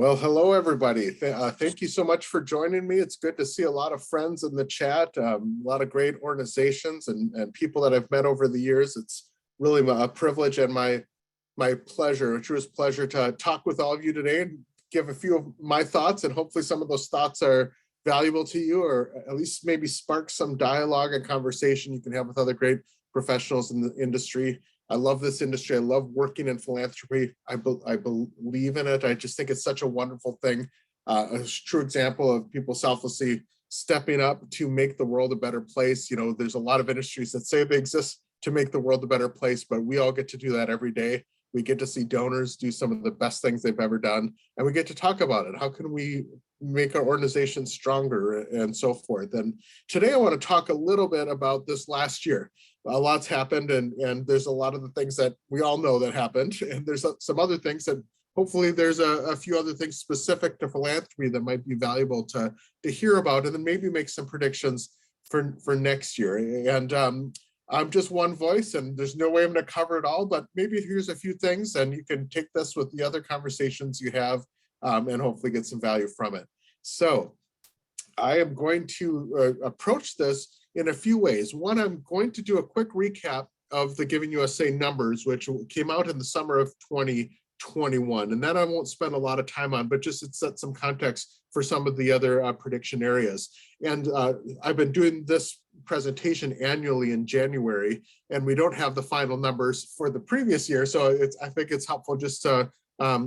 Well, hello, everybody. Thank you so much for joining me. It's good to see a lot of friends in the chat, a lot of great organizations and people that I've met over the years. It's really a privilege and my pleasure, a truest pleasure to talk with all of you today and give a few of my thoughts, and hopefully some of those thoughts are valuable to you, or at least maybe spark some dialogue and conversation you can have with other great professionals in the industry. I love this industry. I love working in philanthropy. I believe in it. I just think it's such a wonderful thing. A true example of people selflessly stepping up to make the world a better place. You know, there's a lot of industries that say they exist to make the world a better place, but we all get to do that every day. We get to see donors do some of the best things they've ever done, and we get to talk about it. How can we make our organization stronger and so forth? And today I want to talk a little bit about this last year. A lot's happened, and there's a lot of the things that we all know that happened, and there's some other things that hopefully there's a few other things specific to philanthropy that might be valuable to hear about, and then maybe make some predictions for next year. And I'm just one voice, and there's no way I'm going to cover it all, but maybe here's a few things, and you can take this with the other conversations you have, and hopefully get some value from it. So I am going to approach this in a few ways. One, I'm going to do a quick recap of the Giving USA numbers, which came out in the summer of 2021. And that I won't spend a lot of time on, but just to set some context for some of the other prediction areas. And I've been doing this presentation annually in January, and we don't have the final numbers for the previous year. So I think it's helpful just to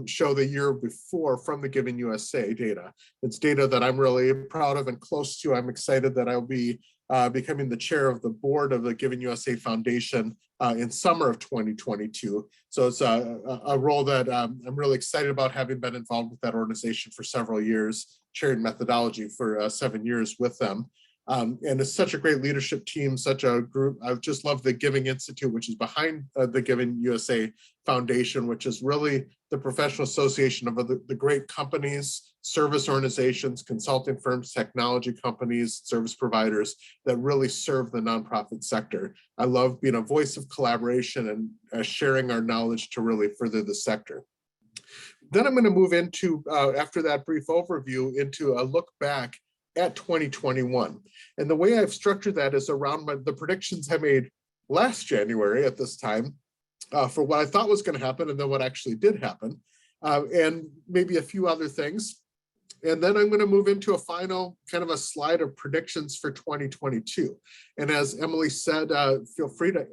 show the year before from the Giving USA data. It's data that I'm really proud of and close to. I'm excited that I'll be becoming the chair of the board of the Giving USA Foundation in summer of 2022. So it's a role that I'm really excited about, having been involved with that organization for several years, chairing methodology for 7 years with them. And it's such a great leadership team, such a group. I just love the Giving Institute, which is behind the Giving USA Foundation, which is really the professional association of the great companies, service organizations, consulting firms, technology companies, service providers that really serve the nonprofit sector. I love being a voice of collaboration and sharing our knowledge to really further the sector. Then I'm going to move into, after that brief overview, into a look back at 2021. And the way I've structured that is around the predictions I made last January at this time for what I thought was going to happen, and then what actually did happen, and maybe a few other things. And then I'm going to move into a final kind of a slide of predictions for 2022. And as Emily said, feel free to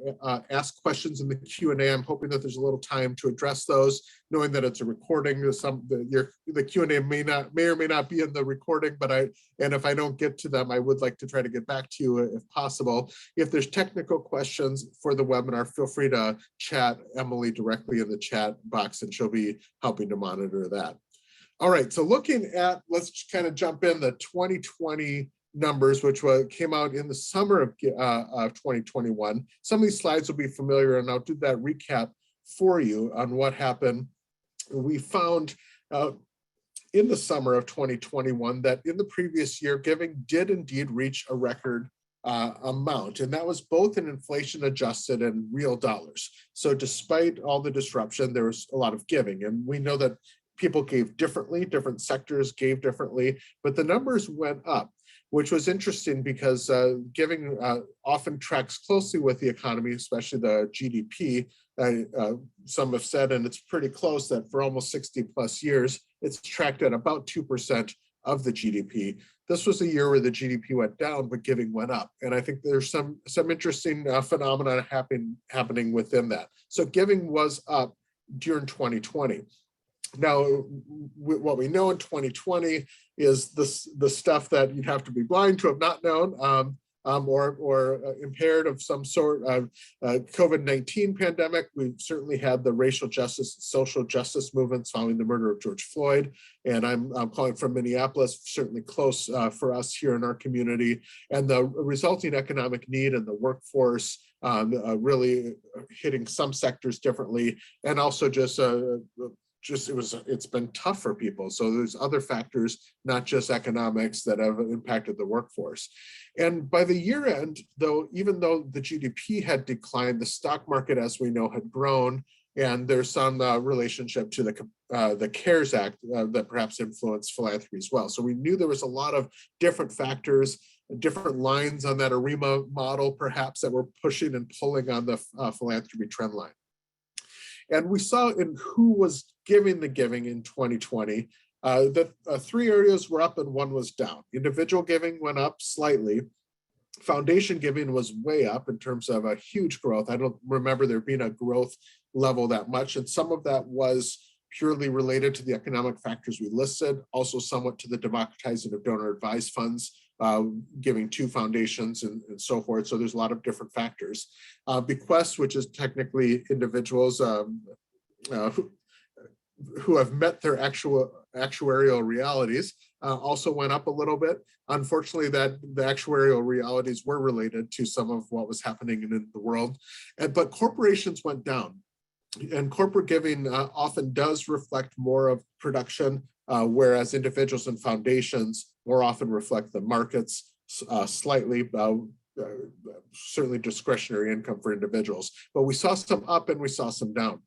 ask questions in the Q&A. I'm hoping that there's a little time to address those, knowing that it's a recording. The Q&A may or may not be in the recording, and if I don't get to them, I would like to try to get back to you if possible. If there's technical questions for the webinar, feel free to chat Emily directly in the chat box, and she'll be helping to monitor that. All right, so looking at, let's kind of jump in the 2020 numbers, which came out in the summer of 2021. Some of these slides will be familiar, and I'll do that recap for you on what happened. We found in the summer of 2021 that in the previous year, giving did indeed reach a record amount, and that was both in inflation adjusted and real dollars. So despite all the disruption, there was a lot of giving, and we know that people gave differently, different sectors gave differently, but the numbers went up, which was interesting because giving often tracks closely with the economy, especially the GDP. Some have said, and it's pretty close, that for almost 60 plus years, it's tracked at about 2% of the GDP. This was a year where the GDP went down, but giving went up. And I think there's some interesting phenomena happening within that. So giving was up during 2020. Now, what we know in 2020 is the stuff that you'd have to be blind to have not known, or impaired of some sort. COVID-19 pandemic, we've certainly had the racial justice and social justice movements following the murder of George Floyd. And I'm calling from Minneapolis, certainly close for us here in our community. And the resulting economic need and the workforce really hitting some sectors differently, and also it's been tough for people. So there's other factors, not just economics, that have impacted the workforce. And by the year end, even though the GDP had declined, the stock market, as we know, had grown. And there's some relationship to the CARES Act that perhaps influenced philanthropy as well. So we knew there was a lot of different factors, different lines on that ARIMA model, perhaps, that were pushing and pulling on the philanthropy trend line. And we saw in who was giving the giving in 2020, that three areas were up and one was down. Individual giving went up slightly. Foundation giving was way up in terms of a huge growth. I don't remember there being a growth level that much. And some of that was purely related to the economic factors we listed, also somewhat to the democratizing of donor advised funds, giving to foundations and so forth. So there's a lot of different factors. Bequests, which is technically individuals who have met their actuarial realities, also went up a little bit. Unfortunately, that the actuarial realities were related to some of what was happening in the world, but corporations went down. And corporate giving often does reflect more of production, whereas individuals and foundations more often reflect the markets slightly, certainly discretionary income for individuals. But we saw some up and we saw some down.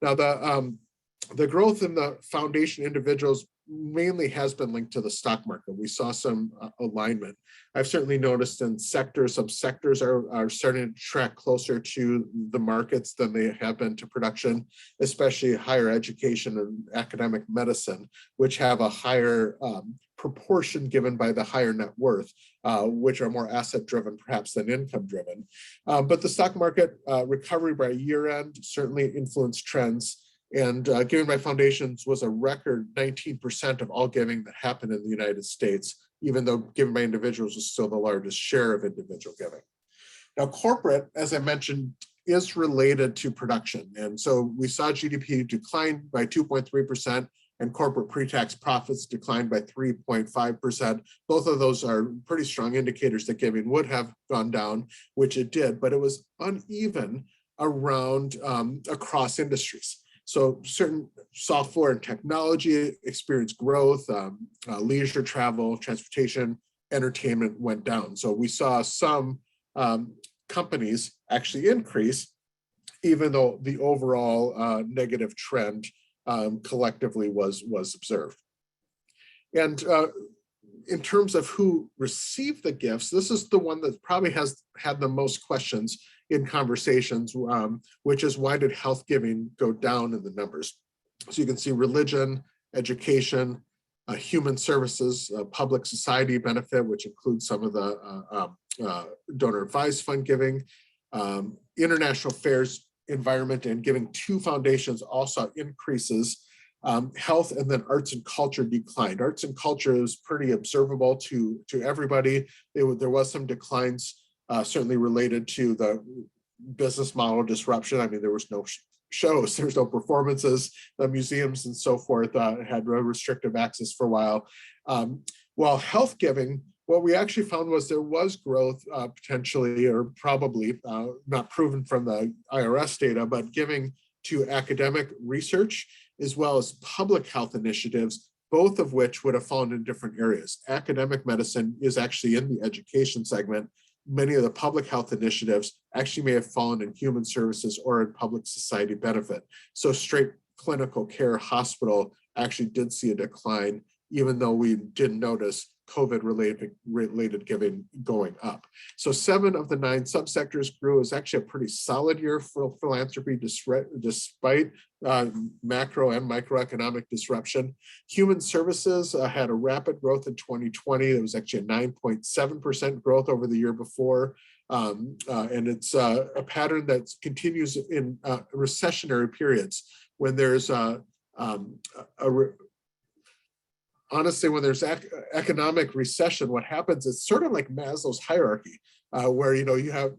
Now, the growth in the foundation individuals mainly has been linked to the stock market. We saw some alignment. I've certainly noticed in sectors, some sectors are starting to track closer to the markets than they have been to production, especially higher education and academic medicine, which have a higher proportion given by the higher net worth, which are more asset driven perhaps than income driven. But the stock market recovery by year end certainly influenced trends. And giving by foundations was a record 19% of all giving that happened in the United States, even though giving by individuals was still the largest share of individual giving. Now, corporate, as I mentioned, is related to production. And so we saw GDP decline by 2.3% and corporate pre-tax profits declined by 3.5%. Both of those are pretty strong indicators that giving would have gone down, which it did, but it was uneven around across industries. So certain software and technology experienced growth, leisure travel, transportation, entertainment went down. So we saw some companies actually increase, even though the overall negative trend collectively was observed. And in terms of who received the gifts, this is the one that probably has had the most questions in conversations, which is why did health giving go down in the numbers? So you can see religion, education, human services, public society benefit, which includes some of the donor advised fund giving, international affairs, environment, and giving to foundations also increases. Health and then arts and culture declined. Arts and culture is pretty observable to everybody. There was some declines, certainly related to the business model disruption. I mean, there was no shows, there was no performances. The museums and so forth had restrictive access for a while. While health giving, what we actually found was there was growth potentially, or probably not proven from the IRS data, but giving to academic research as well as public health initiatives, both of which would have fallen in different areas. Academic medicine is actually in the education segment. Many of the public health initiatives actually may have fallen in human services or in public society benefit. So straight clinical care hospital actually did see a decline, even though we didn't notice COVID-related giving going up. So 7 of the 9 subsectors grew. It was actually a pretty solid year for philanthropy despite macro and microeconomic disruption. Human services had a rapid growth in 2020. It was actually a 9.7% growth over the year before. And it's a pattern that continues in recessionary periods when there's honestly, when there's economic recession, what happens is sort of like Maslow's hierarchy, where you have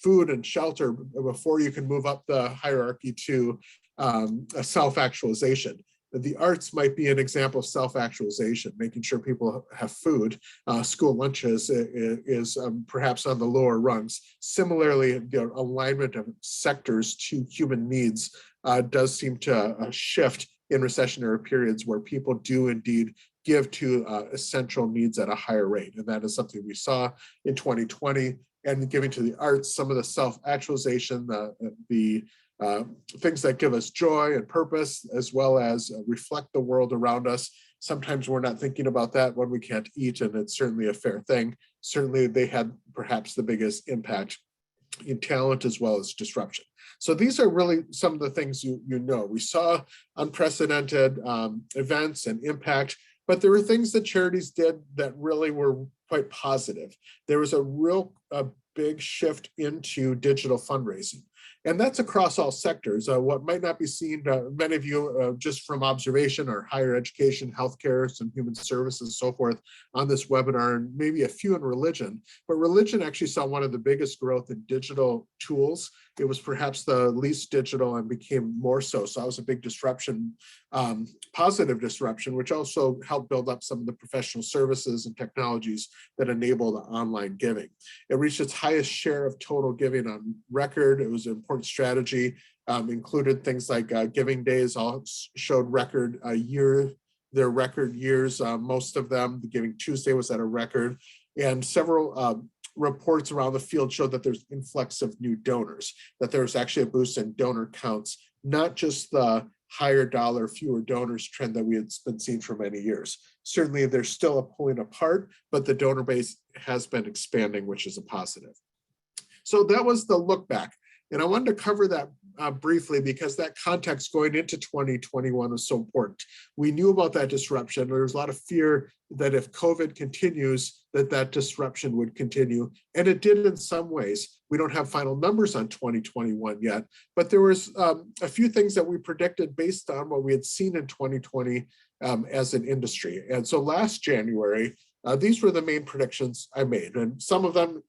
food and shelter before you can move up the hierarchy to a self-actualization. The arts might be an example of self-actualization, making sure people have food. School lunches is perhaps on the lower rungs. Similarly, the alignment of sectors to human needs does seem to shift in recessionary periods where people do indeed give to essential needs at a higher rate. And that is something we saw in 2020. And giving to the arts, some of the self-actualization, the things that give us joy and purpose, as well as reflect the world around us. Sometimes we're not thinking about that when we can't eat, and it's certainly a fair thing. Certainly they had perhaps the biggest impact in talent as well as disruption. So these are really some of the things you know. We saw unprecedented events and impact, but there were things that charities did that really were quite positive. There was a big shift into digital fundraising. And that's across all sectors. What might not be seen, many of you just from observation, are higher education, healthcare, some human services, so forth on this webinar, and maybe a few in religion. But religion actually saw one of the biggest growth in digital tools. It was perhaps the least digital and became more so. So that was a big disruption, positive disruption, which also helped build up some of the professional services and technologies that enable the online giving. It reached its highest share of total giving on record. It was an important strategy, included things like giving days, all showed record their record years, most of them. The Giving Tuesday was at a record, and several reports around the field showed that there's influx of new donors, that there's actually a boost in donor counts, not just the higher dollar, fewer donors trend that we had been seeing for many years. Certainly there's still a pulling apart, but the donor base has been expanding, which is a positive. So that was the look back. And I wanted to cover that briefly because that context going into 2021 was so important. We knew about that disruption. There was a lot of fear that if COVID continues, that disruption would continue. And it did in some ways. We don't have final numbers on 2021 yet, but there was a few things that we predicted based on what we had seen in 2020 as an industry. And so last January, these were the main predictions I made. And some of them,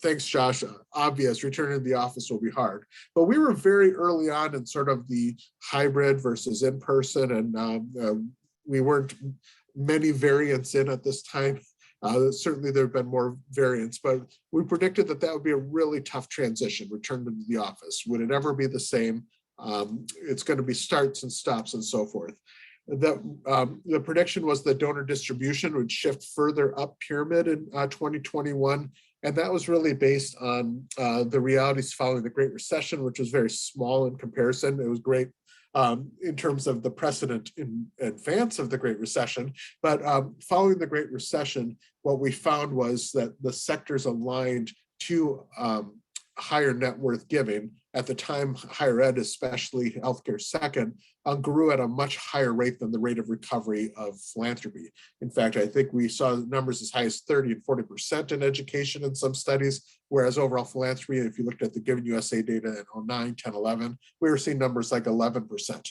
thanks, Josh, obvious, returning to the office will be hard. But we were very early on in sort of the hybrid versus in-person, and we weren't many variants in at this time. Certainly there have been more variants, but we predicted that would be a really tough transition, return to the office. Would it ever be the same? It's going to be starts and stops and so forth. The prediction was that donor distribution would shift further up pyramid in 2021. And that was really based on the realities following the Great Recession, which was very small in comparison. It was great in terms of the precedent in advance of the Great Recession. But following the Great Recession, what we found was that the sectors aligned to higher net worth giving. At the time, higher ed, especially healthcare second, grew at a much higher rate than the rate of recovery of philanthropy. In fact, I think we saw numbers as high as 30 and 40% in education in some studies, whereas overall philanthropy, if you looked at the Giving USA data in 09, 10, 11, we were seeing numbers like 11%.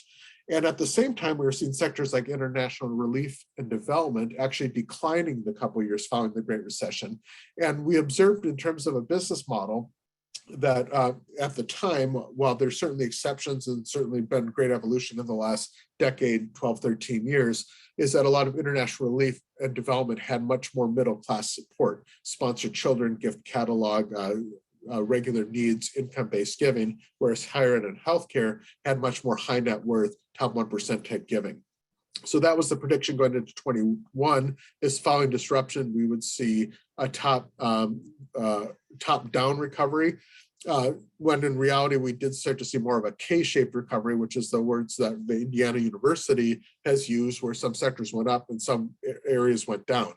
And at the same time, we were seeing sectors like international relief and development actually declining the couple of years following the Great Recession. And we observed in terms of a business model that at the time, while there's certainly exceptions and certainly been great evolution in the last decade, 12, 13 years, is that a lot of international relief and development had much more middle-class support, sponsored children, gift catalog, regular needs, income-based giving, whereas higher ed and healthcare had much more high net worth, top 1% type giving. So that was the prediction going into 21, is following disruption, we would see a top-down recovery, when in reality, we did start to see more of a K-shaped recovery, which is the words that the Indiana University has used, where some sectors went up and some areas went down.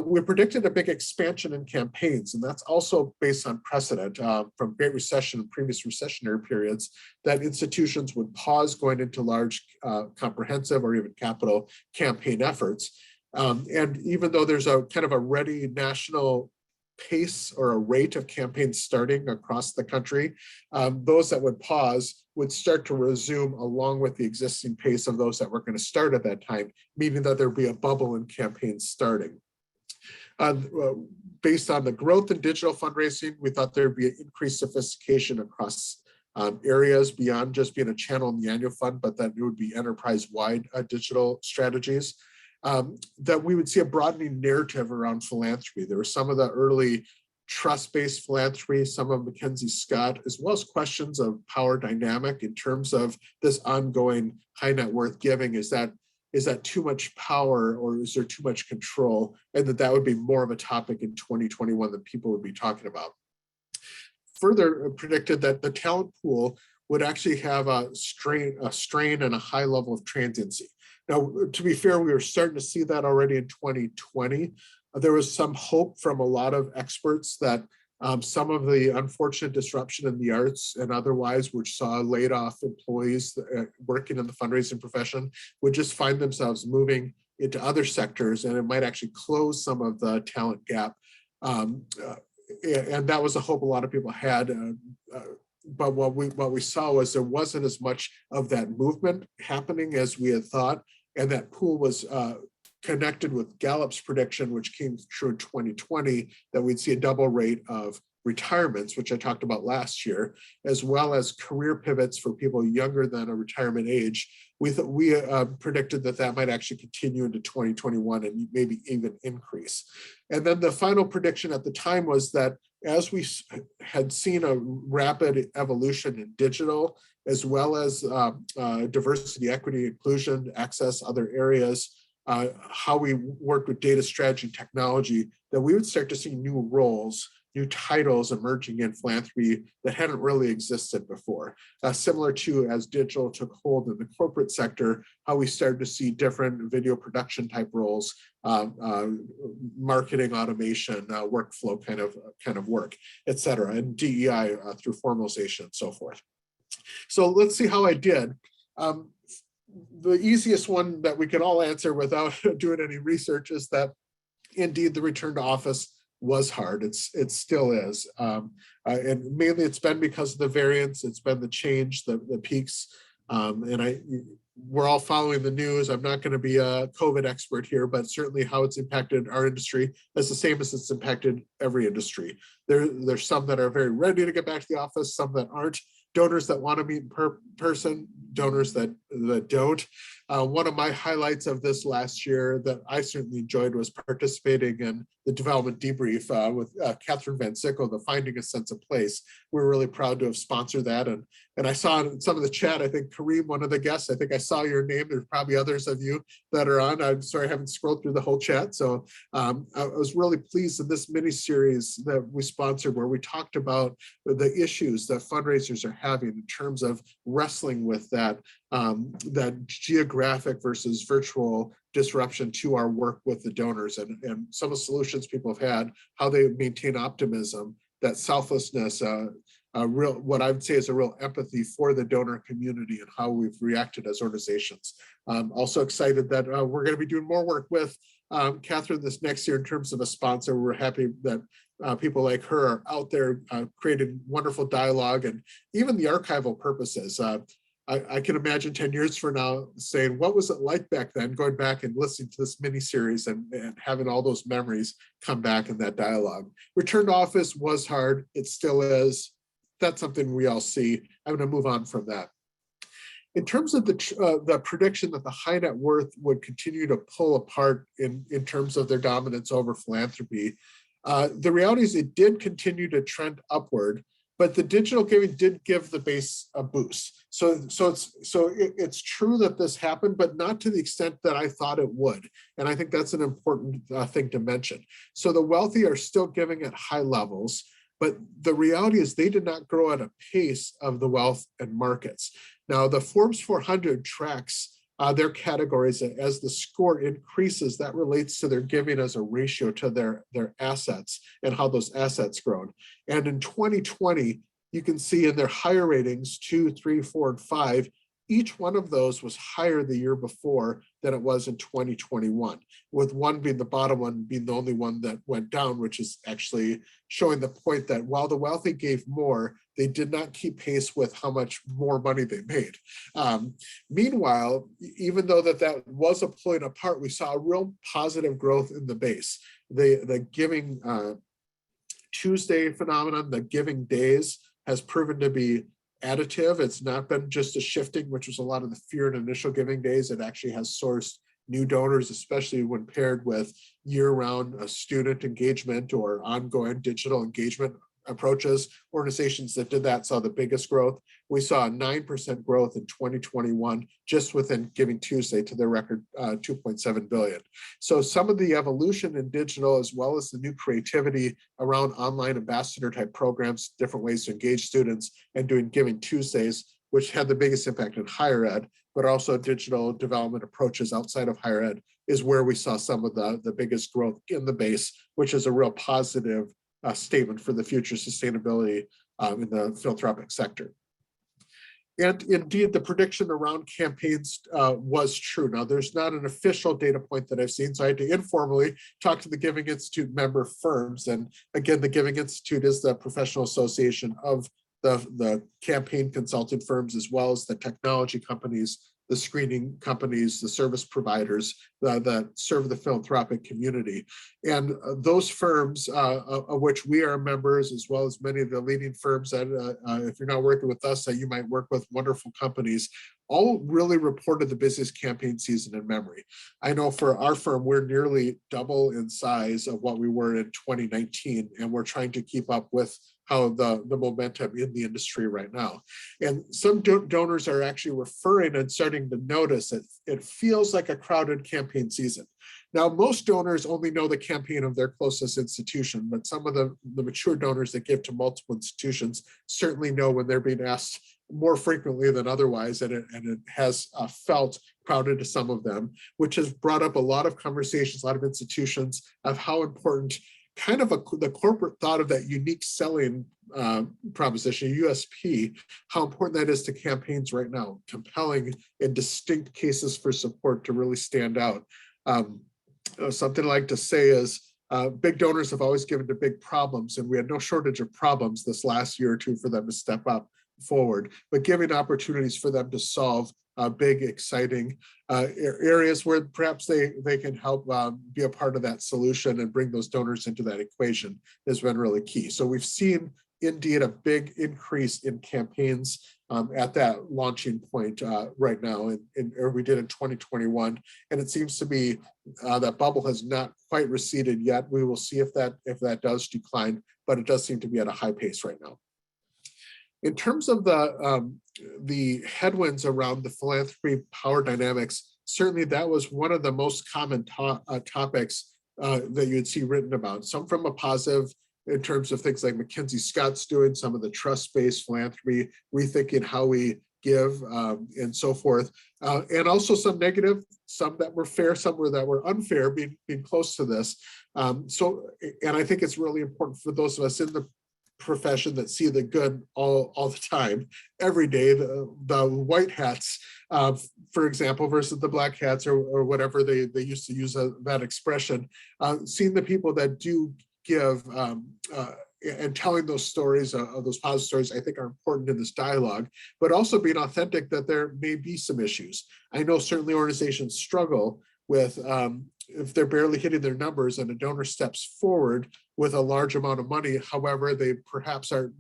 We predicted a big expansion in campaigns, and that's also based on precedent from Great Recession and previous recessionary periods, that institutions would pause going into large comprehensive or even capital campaign efforts. And even though there's a kind of a ready national pace or a rate of campaigns starting across the country, those that would pause would start to resume along with the existing pace of those that were going to start at that time, meaning that there'd be a bubble in campaigns starting. Based on the growth in digital fundraising, we thought there'd be an increased sophistication across areas beyond just being a channel in the annual fund, but that it would be enterprise-wide digital strategies. That we would see a broadening narrative around philanthropy. There were some of the early trust-based philanthropy, some of Mackenzie Scott, as well as questions of power dynamic in terms of this ongoing high net worth giving. Is that too much power or is there too much control? And that would be more of a topic in 2021 that people would be talking about. Further predicted that the talent pool would actually have a strain and a high level of transiency. Now, to be fair, we were starting to see that already in 2020. There was some hope from a lot of experts that some of the unfortunate disruption in the arts and otherwise, which saw laid off employees working in the fundraising profession, would just find themselves moving into other sectors, and it might actually close some of the talent gap. And that was a hope a lot of people had. But what we saw was there wasn't as much of that movement happening as we had thought, and that pool was connected with Gallup's prediction, which came true in 2020, that we'd see a double rate of retirements, which I talked about last year, as well as career pivots for people younger than a retirement age. We predicted that might actually continue into 2021 and maybe even increase. And then the final prediction at the time was that as we had seen a rapid evolution in digital, as well as diversity, equity, inclusion, access, other areas, how we work with data strategy and technology, that we would start to see new roles, new titles emerging in philanthropy that hadn't really existed before. Similar to as digital took hold in the corporate sector, how we started to see different video production type roles, marketing automation, workflow kind of work, et cetera, and DEI through formalization and so forth. So let's see how I did. The easiest one that we can all answer without doing any research is that indeed the return to office was hard. It still is. And mainly it's been because of the variants, it's been the change, the peaks. We're all following the news. I'm not going to be a COVID expert here, but certainly how it's impacted our industry is the same as it's impacted every industry. There's some that are very ready to get back to the office, some that aren't. Donors that want to meet in person, donors that don't. One of my highlights of this last year that I certainly enjoyed was participating in the development debrief with Catherine Van Sickle, the Finding a Sense of Place. We're really proud to have sponsored that. And I saw in some of the chat, I think Kareem, one of the guests, I think I saw your name. There's probably others of you that are on. I'm sorry, I haven't scrolled through the whole chat. So I was really pleased in this mini series that we sponsored where we talked about the issues that fundraisers are having in terms of wrestling with that geographic versus virtual disruption to our work with the donors, and some of the solutions people have had, how they maintain optimism, that selflessness, what I would say is a real empathy for the donor community and how we've reacted as organizations. I'm also excited that we're going to be doing more work with Catherine this next year in terms of a sponsor. We're happy that people like her are out there creating wonderful dialogue, and even the archival purposes. I can imagine 10 years from now saying, what was it like back then, going back and listening to this mini series and having all those memories come back in that dialogue. Return to office was hard. It still is. That's something we all see. I'm going to move on from that. In terms of the prediction that the high net worth would continue to pull apart in terms of their dominance over philanthropy, the reality is it did continue to trend upward, but the digital giving did give the base a boost. So it's true that this happened, but not to the extent that I thought it would. And I think that's an important thing to mention. So the wealthy are still giving at high levels, but the reality is they did not grow at a pace of the wealth and markets. Now, the Forbes 400 tracks their categories, and as the score increases, that relates to their giving as a ratio to their assets and how those assets grown. And in 2020, you can see in their higher ratings, 2, 3, 4, and 5, each one of those was higher the year before than it was in 2021, with one being the bottom one being the only one that went down, which is actually showing the point that while the wealthy gave more, they did not keep pace with how much more money they made. Meanwhile, even though that was a pulling apart, we saw a real positive growth in the base. The Giving Tuesday phenomenon, the giving days, has proven to be additive. It's not been just a shifting, which was a lot of the fear in initial giving days. It actually has sourced new donors, especially when paired with year-round student engagement or ongoing digital engagement approaches. Organizations that did that saw the biggest growth. We saw a 9% growth in 2021 just within Giving Tuesday to their record 2.7 billion. So some of the evolution in digital, as well as the new creativity around online ambassador type programs, different ways to engage students, and doing Giving Tuesdays which had the biggest impact in higher ed, but also digital development approaches outside of higher ed, is where we saw some of the biggest growth in the base, which is a real positive statement for the future sustainability in the philanthropic sector. And indeed, the prediction around campaigns was true. Now, there's not an official data point that I've seen, so I had to informally talk to the Giving Institute member firms. And again, the Giving Institute is the professional association of the campaign consulting firms, as well as the technology companies, the screening companies, the service providers that serve the philanthropic community. And those firms, of which we are members, as well as many of the leading firms that, if you're not working with us, that you might work with, wonderful companies, all really reported the busiest campaign season in memory. I know for our firm, we're nearly double in size of what we were in 2019, and we're trying to keep up with how the momentum in the industry right now. And some donors are actually referring and starting to notice that it feels like a crowded campaign season. Now, most donors only know the campaign of their closest institution, but some of the mature donors that give to multiple institutions certainly know when they're being asked more frequently than otherwise, and it has felt crowded to some of them, which has brought up a lot of conversations, a lot of institutions, of how important kind of the corporate thought of that unique selling proposition, USP, how important that is to campaigns right now, compelling and distinct cases for support to really stand out. Something I like to say is, big donors have always given to big problems, and we had no shortage of problems this last year or two for them to step up forward, but giving opportunities for them to solve big, exciting areas where perhaps they can help be a part of that solution and bring those donors into that equation has been really key. So we've seen indeed a big increase in campaigns at that launching point right now, or we did in 2021, and it seems to be that bubble has not quite receded yet. We will see if that does decline, but it does seem to be at a high pace right now. In terms of the headwinds around the philanthropy power dynamics, certainly that was one of the most common topics that you'd see written about. Some from a positive in terms of things like Mackenzie Scott's doing, some of the trust-based philanthropy, rethinking how we give, and so forth. And also some negative, some that were fair, some that were unfair, being close to this. And I think it's really important for those of us in the profession that see the good all the time, every day, the white hats, for example, versus the black hats, or whatever they used to use that expression, seeing the people that do give and telling those stories, those positive stories, I think are important in this dialogue, but also being authentic that there may be some issues. I know certainly organizations struggle with if they're barely hitting their numbers and a donor steps forward with a large amount of money, however, they perhaps are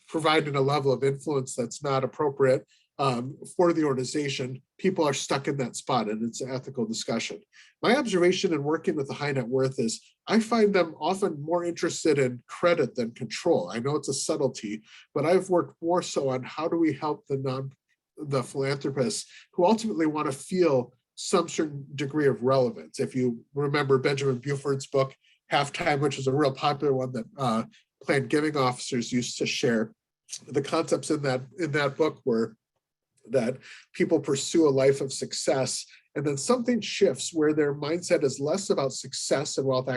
providing a level of influence that's not appropriate for the organization, people are stuck in that spot, and it's an ethical discussion. My observation in working with the high net worth is I find them often more interested in credit than control. I know it's a subtlety, but I've worked more so on how do we help the philanthropists who ultimately want to feel some certain degree of relevance. If you remember Benjamin Buford's book, Halftime, which was a real popular one that planned giving officers used to share, the concepts in that book were that people pursue a life of success, and then something shifts where their mindset is less about success and wealth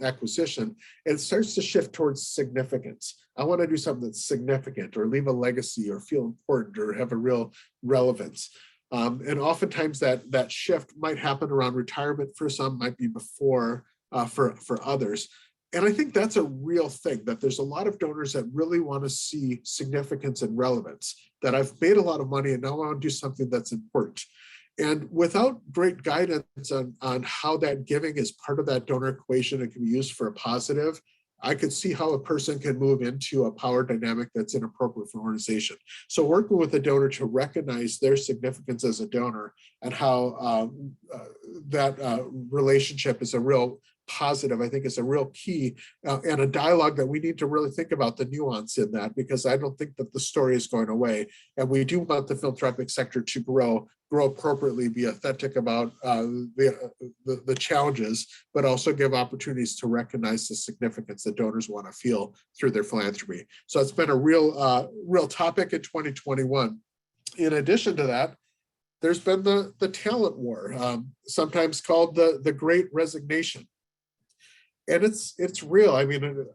acquisition, and starts to shift towards significance. I want to do something that's significant, or leave a legacy, or feel important, or have a real relevance. And oftentimes that shift might happen around retirement for some, might be before for others. And I think that's a real thing, that there's a lot of donors that really want to see significance and relevance, that I've made a lot of money and now I want to do something that's important. And without great guidance on how that giving is part of that donor equation and can be used for a positive, I could see how a person can move into a power dynamic that's inappropriate for an organization. So working with a donor to recognize their significance as a donor and how that relationship is a real positive, I think, is a real key and a dialogue that we need to really think about the nuance in that, because I don't think that the story is going away. And we do want the philanthropic sector to grow appropriately, be authentic about the challenges, but also give opportunities to recognize the significance that donors want to feel through their philanthropy. So it's been a real topic in 2021. In addition to that, there's been the talent war, sometimes called the Great Resignation. And it's real. I mean,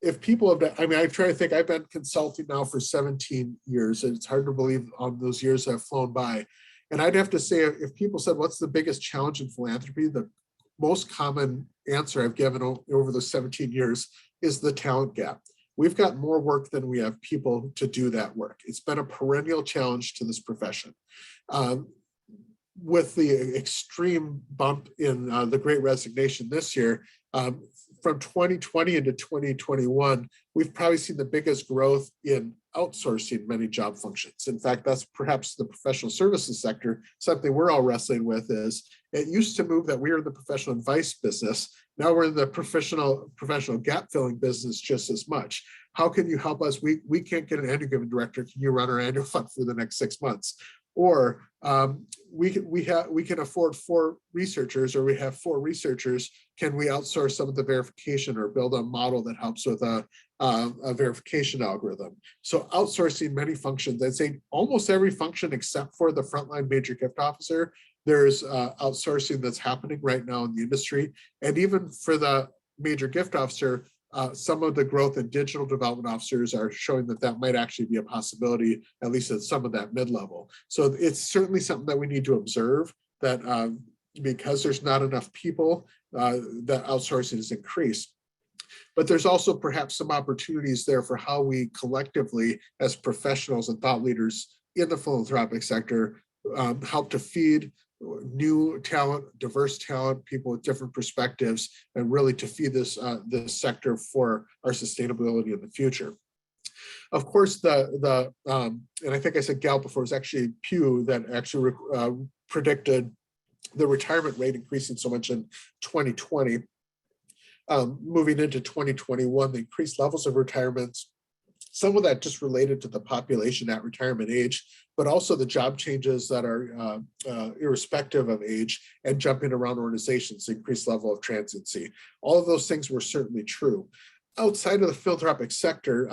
if people have, I try to think, I've been consulting now for 17 years, and it's hard to believe those years have flown by. And I'd have to say, if people said, what's the biggest challenge in philanthropy? The most common answer I've given over the 17 years is the talent gap. We've got more work than we have people to do that work. It's been a perennial challenge to this profession. With the extreme bump in the Great Resignation this year, from 2020 into 2021, we've probably seen the biggest growth in outsourcing many job functions. In fact, that's perhaps the professional services sector. Something we're all wrestling with is, it used to move that we were in the professional advice business. Now we're in the professional gap filling business just as much. How can you help us? We can't get an annual given director. Can you run our annual fund for the next 6 months? Or we can afford 4 researchers, or we have 4 researchers. Can we outsource some of the verification or build a model that helps with a verification algorithm? So outsourcing many functions, I'd say almost every function except for the frontline major gift officer, there's outsourcing that's happening right now in the industry. And even for the major gift officer, some of the growth in digital development officers are showing that might actually be a possibility, at least at some of that mid-level. So it's certainly something that we need to observe, that because there's not enough people, that outsourcing has increased. But there's also perhaps some opportunities there for how we collectively, as professionals and thought leaders in the philanthropic sector, help to feed new talent, diverse talent, people with different perspectives, and really to feed this sector for our sustainability in the future. Of course, and I think I said Gallup before, it was actually Pew that actually predicted the retirement rate increasing so much in 2020. Moving into 2021, the increased levels of retirements, some of that just related to the population at retirement age, but also the job changes that are irrespective of age, and jumping around organizations, increased level of transiency. All of those things were certainly true. Outside of the philanthropic sector,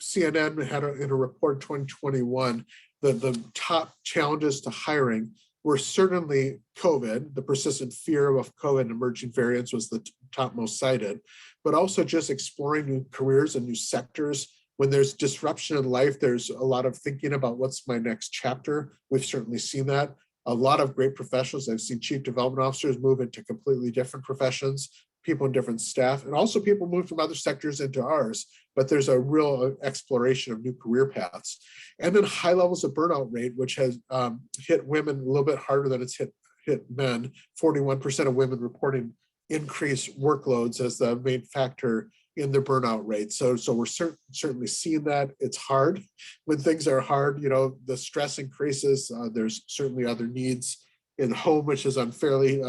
CNN had in a report in 2021, the top challenges to hiring were certainly COVID. The persistent fear of COVID and emerging variants was the top most cited, but also just exploring new careers and new sectors. When there's disruption in life, there's a lot of thinking about what's my next chapter. We've certainly seen that. A lot of great professionals. I've seen chief development officers move into completely different professions, people in different staff, and also people move from other sectors into ours. But there's a real exploration of new career paths. And then high levels of burnout rate, which has hit women a little bit harder than it's hit men. 41% of women reporting increased workloads as the main factor in their burnout rate. So we're certainly seeing that. It's hard. When things are hard, the stress increases. There's certainly other needs in the home, which has unfairly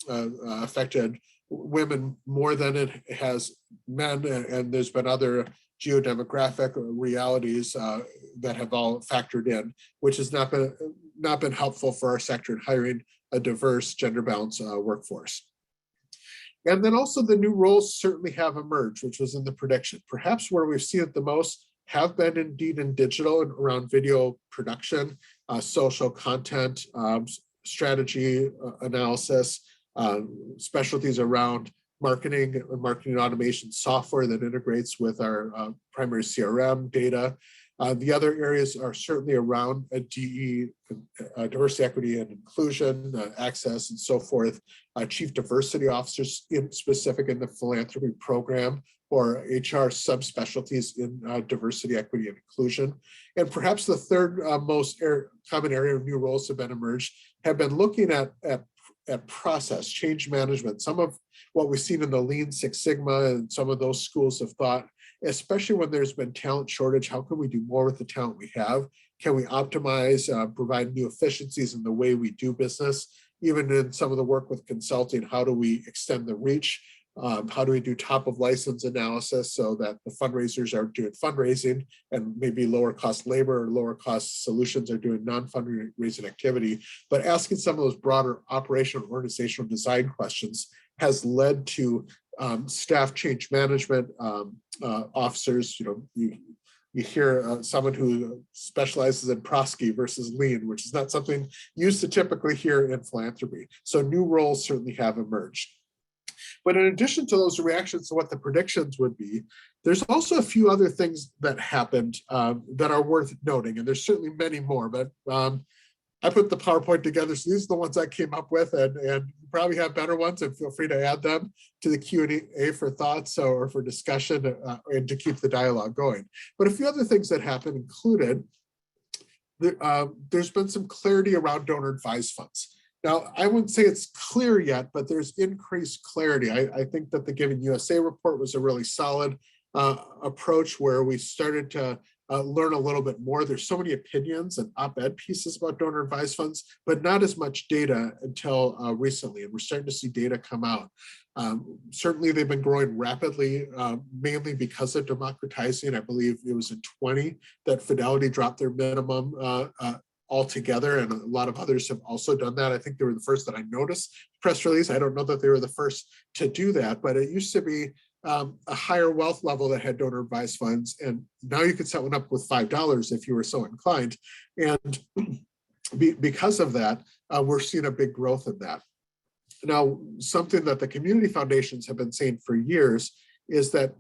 affected women more than it has men. And there's been other geodemographic realities that have all factored in, which has not been helpful for our sector in hiring a diverse, gender-balanced workforce. And then also the new roles certainly have emerged, which was in the prediction. Perhaps where we've seen it the most have been indeed in digital and around video production, social content, strategy analysis, specialties around marketing and marketing automation software that integrates with our primary CRM data. The other areas are certainly around DE, diversity, equity, and inclusion, access, and so forth. Chief diversity officers specific in the philanthropy program, or HR subspecialties in diversity, equity, and inclusion. And perhaps the third most common area of new roles have been looking at process, change management. Some of what we've seen in the Lean Six Sigma and some of those schools of thought, especially when there's been talent shortage, how can we do more with the talent we have? Can we optimize, provide new efficiencies in the way we do business? Even in some of the work with consulting, how do we extend the reach? How do we do top of license analysis so that the fundraisers are doing fundraising and maybe lower cost labor or lower cost solutions are doing non-fundraising activity? But asking some of those broader operational organizational design questions has led to staff change management officers. You hear someone who specializes in prosky versus lean, which is not something used to typically hear in philanthropy. So new roles certainly have emerged. But in addition to those reactions to what the predictions would be, there's also a few other things that happened that are worth noting, and there's certainly many more, but I put the PowerPoint together, so these are the ones I came up with, and you probably have better ones, and feel free to add them to the Q&A for thoughts or for discussion and to keep the dialogue going. But a few other things that happened included, there's been some clarity around donor advised funds. Now, I wouldn't say it's clear yet, but there's increased clarity. I think that the Giving USA report was a really solid approach where we started to learn a little bit more. There's so many opinions and op-ed pieces about donor advised funds, but not as much data until recently. And we're starting to see data come out. Certainly they've been growing rapidly, mainly because of democratizing. I believe it was in 20 that Fidelity dropped their minimum altogether, and a lot of others have also done that. I think they were the first that I noticed press release. I don't know that they were the first to do that, but it used to be a higher wealth level that had donor advised funds, and now you could set one up with $5 if you were so inclined. And because of that, we're seeing a big growth in that. Now, something that the community foundations have been saying for years is that,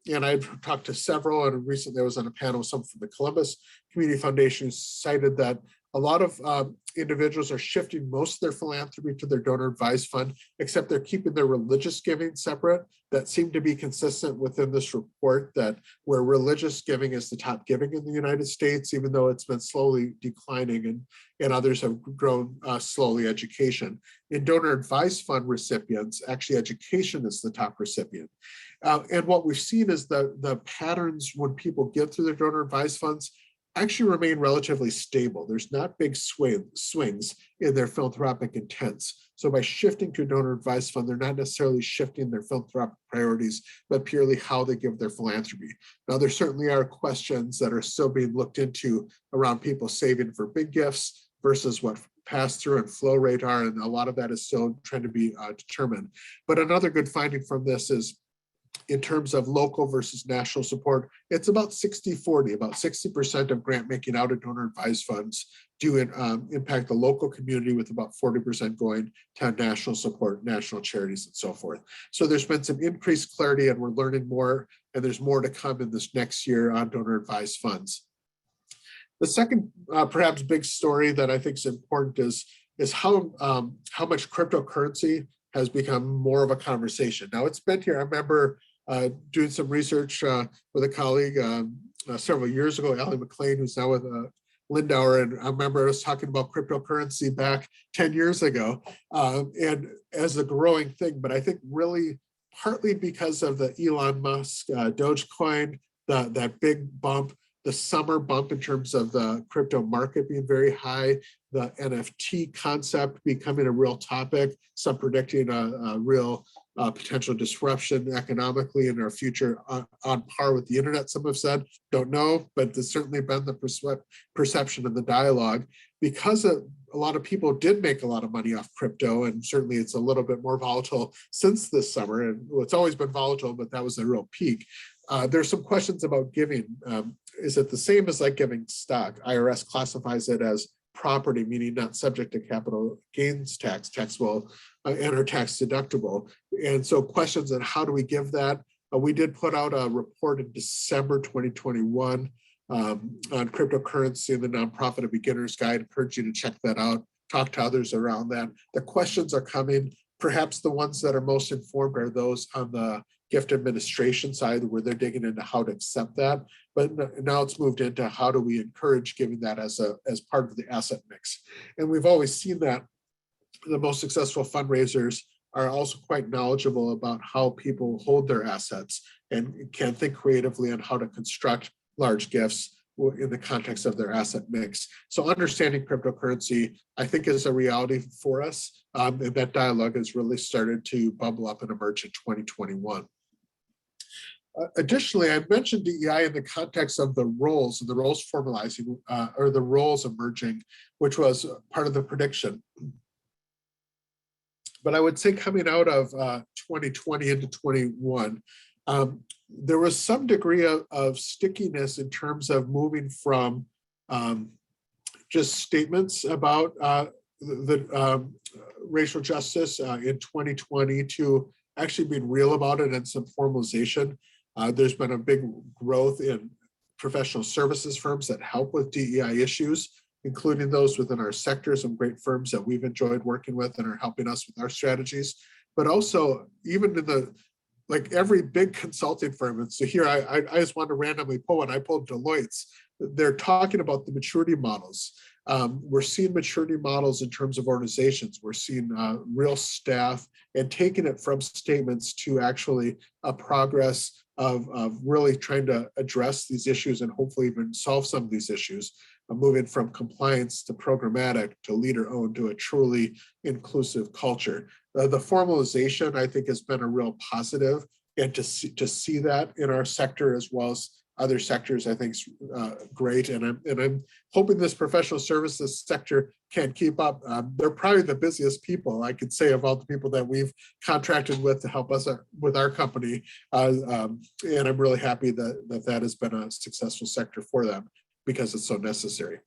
and I've talked to several, and recently I was on a panel with some from the Columbus Community Foundation, cited that a lot of individuals are shifting most of their philanthropy to their donor advised fund, except they're keeping their religious giving separate. That seemed to be consistent within this report, that where religious giving is the top giving in the United States, even though it's been slowly declining, and others have grown slowly, education. In donor advised fund recipients, actually education is the top recipient. And what we've seen is the patterns when people give through their donor advised funds actually remain relatively stable. There's not big swings in their philanthropic intents. So by shifting to a donor advised fund, they're not necessarily shifting their philanthropic priorities, but purely how they give their philanthropy. Now, there certainly are questions that are still being looked into around people saving for big gifts versus what pass-through and flow rate are, and a lot of that is still trying to be determined. But another good finding from this is, in terms of local versus national support, it's about 60-40, about 60% of grant making out of donor advised funds do impact the local community, with about 40% going to national support, national charities, and so forth. So there's been some increased clarity, and we're learning more, and there's more to come in this next year on donor advised funds. The second, perhaps big story that I think is important is how much cryptocurrency has become more of a conversation. Now, it's been here. I remember doing some research with a colleague several years ago, Allie McLean, who's now with Lindauer, and I remember us talking about cryptocurrency back 10 years ago, and as a growing thing. But I think really partly because of the Elon Musk Dogecoin, that big bump, the summer bump in terms of the crypto market being very high, the NFT concept becoming a real topic, some predicting a real potential disruption economically in our future on par with the internet, some have said. Don't know, but there's certainly been the perception of the dialogue. Because a lot of people did make a lot of money off crypto, and certainly it's a little bit more volatile since this summer, and it's always been volatile, but that was a real peak. There's some questions about giving. Is it the same as like giving stock? IRS classifies it as property, meaning not subject to capital gains tax, taxable and or tax deductible. And so questions on how do we give that? We did put out a report in December 2021 on cryptocurrency and the Nonprofit A Beginner's Guide. I encourage you to check that out, talk to others around that. The questions are coming. Perhaps the ones that are most informed are those on the gift administration side, where they're digging into how to accept that. But now it's moved into how do we encourage giving that as part of the asset mix. And we've always seen that the most successful fundraisers are also quite knowledgeable about how people hold their assets and can think creatively on how to construct large gifts in the context of their asset mix. So understanding cryptocurrency, I think, is a reality for us. And that dialogue has really started to bubble up and emerge in 2021. Additionally, I mentioned DEI in the context of the roles and the roles formalizing, or the roles emerging, which was part of the prediction. But I would say coming out of 2020 into 21, there was some degree of stickiness in terms of moving from just statements about the racial justice in 2020 to actually being real about it and some formalization. There's been a big growth in professional services firms that help with DEI issues, including those within our sector, some great firms that we've enjoyed working with and are helping us with our strategies, but also even in the, like every big consulting firm. And so here, I just wanted to randomly pull one. I pulled Deloitte's. They're talking about the maturity models. We're seeing maturity models in terms of organizations. We're seeing real staff and taking it from statements to actually a progress of really trying to address these issues and hopefully even solve some of these issues, moving from compliance to programmatic to leader-owned to a truly inclusive culture. The formalization, I think, has been a real positive, and to see that in our sector as well as other sectors, I think is great. And I'm hoping this professional services sector can keep up. They're probably the busiest people, I could say, of all the people that we've contracted with to help us with our company. And I'm really happy that has been a successful sector for them because it's so necessary.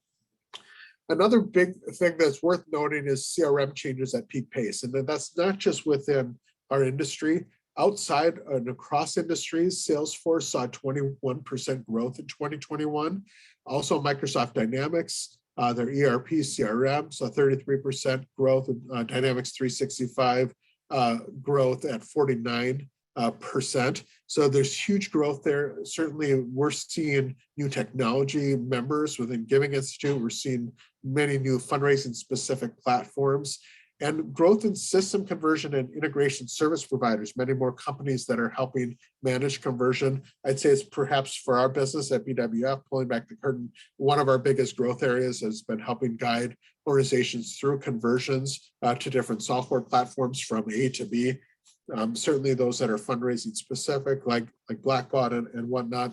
Another big thing that's worth noting is CRM changes at peak pace. And that's not just within our industry. Outside and across industries, Salesforce saw 21% growth in 2021. Also, Microsoft Dynamics, their ERP CRM saw 33% growth, and Dynamics 365 growth at 49%. So there's huge growth there. Certainly, we're seeing new technology members within Giving Institute. We're seeing many new fundraising specific platforms. And growth in system conversion and integration service providers, many more companies that are helping manage conversion. I'd say it's perhaps for our business at BWF, pulling back the curtain, one of our biggest growth areas has been helping guide organizations through conversions to different software platforms from A to B. Certainly those that are fundraising specific, like Blackbaud and whatnot,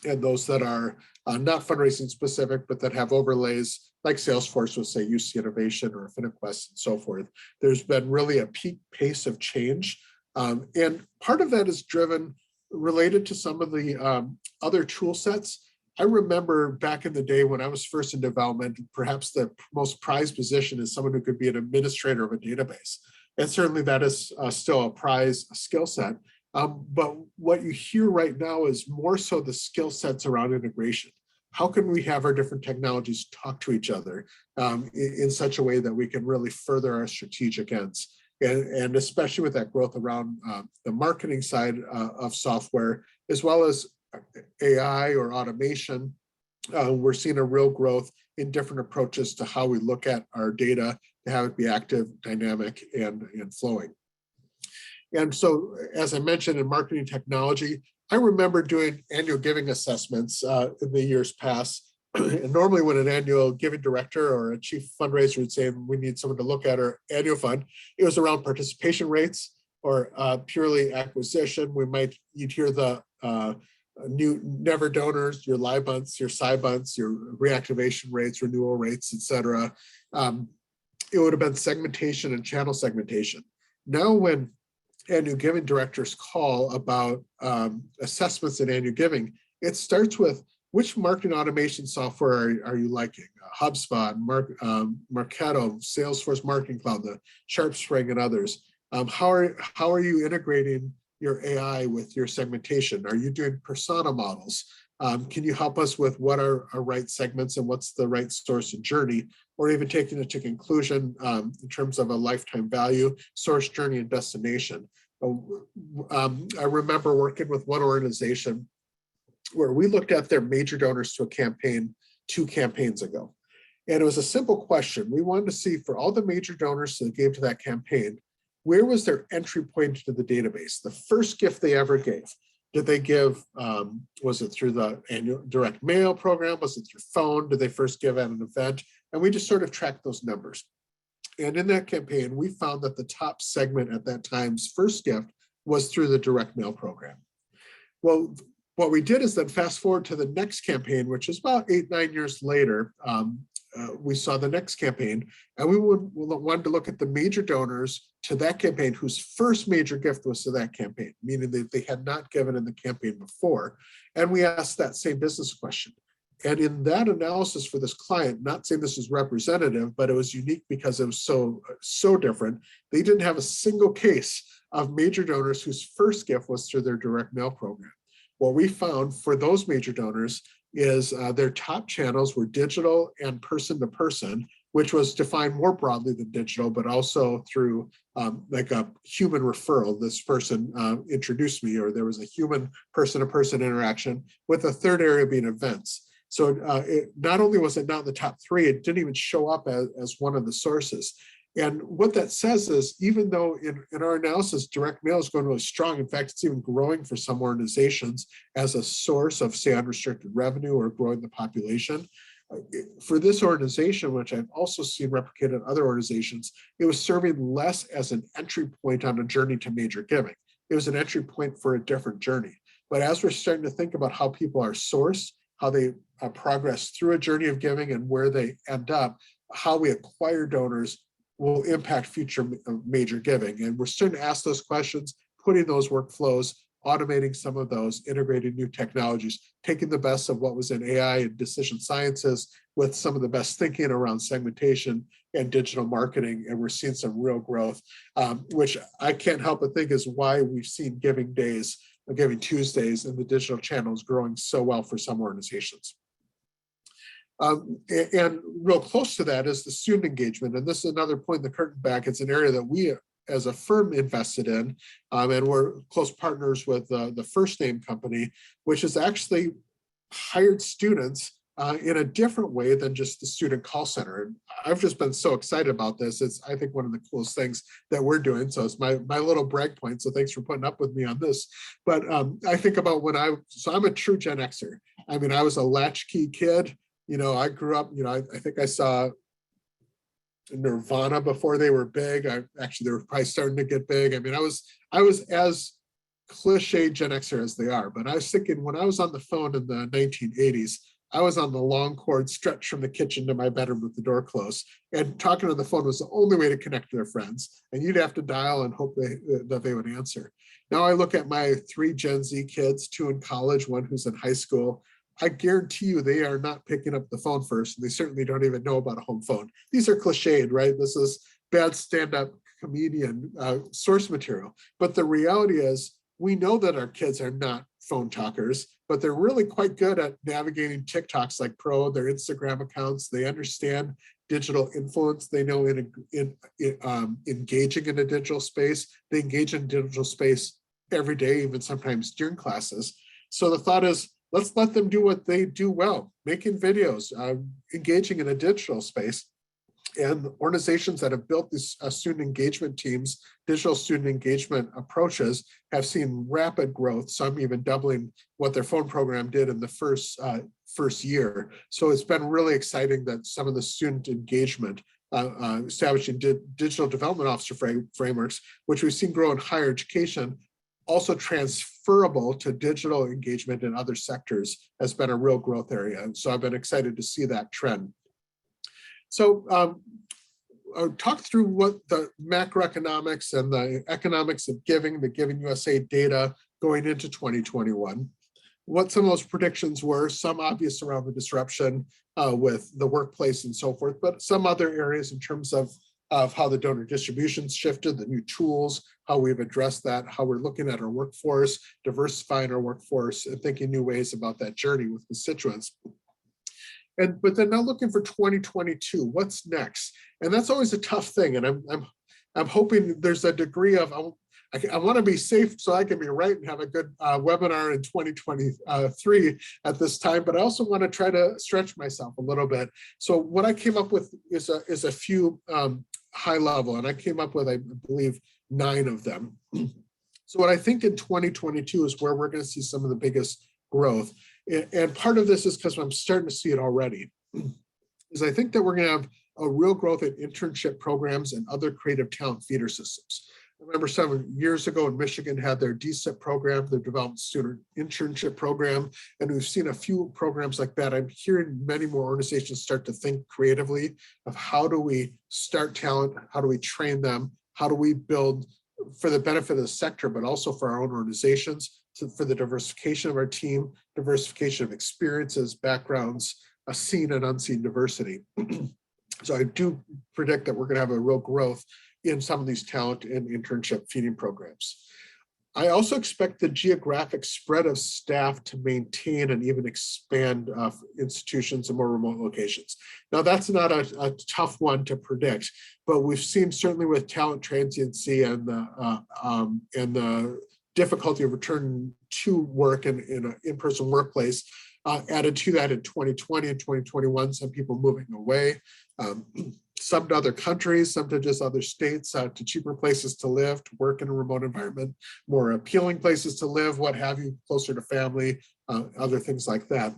and those that are not fundraising specific, but that have overlays like Salesforce would say UC Innovation or AffiniQuest and so forth. There's been really a peak pace of change. And part of that is driven related to some of the other tool sets. I remember back in the day when I was first in development, perhaps the most prized position is someone who could be an administrator of a database. And certainly that is still a prized skill set. But what you hear right now is more so the skill sets around integration. How can we have our different technologies talk to each other in such a way that we can really further our strategic ends? And especially with that growth around the marketing side of software, as well as AI or automation, we're seeing a real growth in different approaches to how we look at our data to have it be active, dynamic, and flowing. And so, as I mentioned, in marketing technology, I remember doing annual giving assessments in the years past. And normally when an annual giving director or a chief fundraiser would say, we need someone to look at our annual fund, it was around participation rates or purely acquisition. You'd hear the new never donors, your live bunts, your side bunts, your reactivation rates, renewal rates, et cetera. It would have been segmentation and channel segmentation. Now when annual giving directors call about assessments in annual giving, it starts with which marketing automation software are you liking? HubSpot, Marketo, Salesforce Marketing Cloud, the SharpSpring, and others. How are you integrating your AI with your segmentation? Are you doing persona models? Can you help us with what are our right segments and what's the right source and journey? Or even taking it to conclusion in terms of a lifetime value, source, journey, and destination. I remember working with one organization where we looked at their major donors to a campaign 2 campaigns ago. And it was a simple question. We wanted to see for all the major donors that gave to that campaign, where was their entry point to the database, the first gift they ever gave? Did they give, was it through the annual direct mail program? Was it through phone? Did they first give at an event? And we just sort of tracked those numbers. And in that campaign, we found that the top segment at that time's first gift was through the direct mail program. Well, what we did is then fast forward to the next campaign, which is about 8-9 years later. We saw the next campaign, and we wanted to look at the major donors to that campaign whose first major gift was to that campaign, meaning that they had not given in the campaign before. And we asked that same business question. And in that analysis for this client, not saying this is representative, but it was unique because it was so different. They didn't have a single case of major donors whose first gift was through their direct mail program. What we found for those major donors is their top channels were digital and person-to-person, which was defined more broadly than digital, but also through like a human referral. This person introduced me, or there was a human person-to-person interaction, with a third area being events. So not only was it not in the top 3, it didn't even show up as one of the sources. And what that says is, even though in our analysis, direct mail is going really strong, in fact, it's even growing for some organizations as a source of, say, unrestricted revenue or growing the population. For this organization, which I've also seen replicated in other organizations, it was serving less as an entry point on a journey to major giving. It was an entry point for a different journey. But as we're starting to think about how people are sourced, how they progress through a journey of giving and where they end up, how we acquire donors will impact future major giving. And we're starting to ask those questions, putting those workflows, automating some of those, integrating new technologies, taking the best of what was in AI and decision sciences with some of the best thinking around segmentation and digital marketing. And we're seeing some real growth, which I can't help but think is why we've seen Giving Days, Giving Tuesdays, and the digital channels growing so well for some organizations. And real close to that is the student engagement. And this is another point in the curtain back. It's an area that we as a firm invested in, and we're close partners with the First Name company, which has actually hired students in a different way than just the student call center. And I've just been so excited about this. It's, I think, one of the coolest things that we're doing. So it's my little brag point. So thanks for putting up with me on this. But I think about so I'm a true Gen Xer. I mean, I was a latchkey kid. You know, I grew up, you know, I think I saw Nirvana before they were big. Actually, they were probably starting to get big. I mean, I was as cliche Gen Xer as they are, but I was thinking when I was on the phone in the 1980s, I was on the long cord stretched from the kitchen to my bedroom with the door closed, and talking on the phone was the only way to connect to their friends. And you'd have to dial and hope that they would answer. Now I look at my 3 Gen Z kids, 2 in college, 1 who's in high school. I guarantee you they are not picking up the phone first, and they certainly don't even know about a home phone. These are cliched, right? This is bad stand-up comedian source material. But the reality is, we know that our kids are not phone talkers, but they're really quite good at navigating TikToks like pro, their Instagram accounts. They understand digital influence. They know engaging in a digital space. They engage in digital space every day, even sometimes during classes. So the thought is, let's let them do what they do well, making videos, engaging in a digital space. And organizations that have built these student engagement teams, digital student engagement approaches, have seen rapid growth, some even doubling what their phone program did in the first year. So it's been really exciting that some of the student engagement, establishing digital development officer frameworks, which we've seen grow in higher education, also transferable to digital engagement in other sectors, has been a real growth area. And so I've been excited to see that trend. So I'll talk through what the macroeconomics and the economics of giving, the Giving USA data going into 2021, what some of those predictions were, some obvious around the disruption with the workplace and so forth, but some other areas in terms of how the donor distributions shifted, the new tools, how we've addressed that, how we're looking at our workforce, diversifying our workforce, and thinking new ways about that journey with constituents. But then now looking for 2022, what's next? And that's always a tough thing. And I'm hoping there's a degree of, I want to be safe so I can be right and have a good webinar in 2023 at this time, but I also want to try to stretch myself a little bit. So what I came up with is a few high level, and I came up with, I believe, 9 of them. So what I think in 2022 is where we're going to see some of the biggest growth. And part of this is because I'm starting to see it already, is I think that we're going to have a real growth in internship programs and other creative talent feeder systems. I remember some years ago in Michigan had their DSIP program, their Development Student Internship Program, and we've seen a few programs like that. I'm hearing many more organizations start to think creatively of how do we start talent, how do we train them, how do we build for the benefit of the sector, but also for our own organizations, for the diversification of our team, diversification of experiences, backgrounds, seen and unseen diversity. So I do predict that we're going to have a real growth in some of these talent and internship feeding programs. I also expect the geographic spread of staff to maintain and even expand institutions in more remote locations. Now, that's not a tough one to predict, but we've seen certainly with talent transiency and the difficulty of returning to work in an in-person workplace, added to that in 2020 and 2021, some people moving away, some to other countries, some to just other states, to cheaper places to live, to work in a remote environment, more appealing places to live, what have you, closer to family, other things like that.